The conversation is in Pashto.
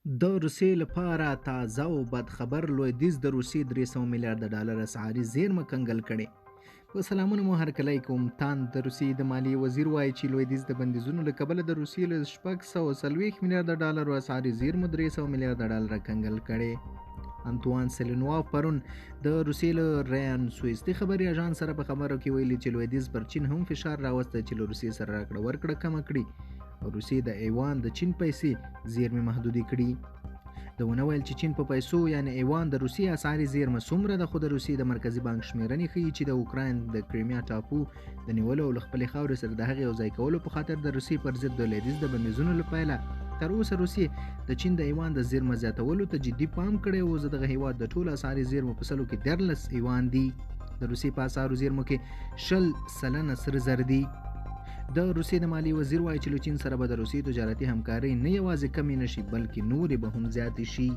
د روسیې لپاره تازه او بدخبر لویدیځ د روسیې 300 میلیارډ ډالر اسعاري زیرمه کنګل کړې. په سلامونه مو هرکلی کوم. تاند د روسیې د مالیې وزیر وایي چې لویدیځ د بندیزونو له کبله د روسیې له 640 میلیارډ ډالرو اسعاري زیرمو 300 میلیارډ ډالر کنګل کړي. انتوان سلینوف پرون د روسیې له ریان سویستي خبري اژانس سره په خبرو کې ویلي چې لویدیځ پر چین هم فشار راوسته چې له روسیې سره راکړه ورکړه کمه کړي او روسیې د ایوان د چین پیسې زیرمې محدودې کړي. د ونه ویل چې چین په پیسو یعنی ایوان د روسیې اسعاري زیرمه څومره ده، خو د روسیې د مرکزي بانک شمیرنې ښیي چې د اوکراین د کریمیا ټاپو د نیولو او له خپلې خاورې سره د هغې یوځای کولو په خاطر د روسیې پر ضد د لویدیځ د بندیزونو له پیله تر اوسه روسیې د چین د ایوان د زیرمه زیاتولو ته جدي پام کړی و. زه دغه هیواد د ټولو اسعاري زیرمو په سلو کې 14 ایوان دي. د روسیې په اسعارو زیرمو کې 20% سره زر دي. د روسیې د مالیې وزیر وایي چې له چین سره به د روسیې تجارتي همکارۍ نه یوازې کمې نشي بلکې نورې به هم زیاتې شي.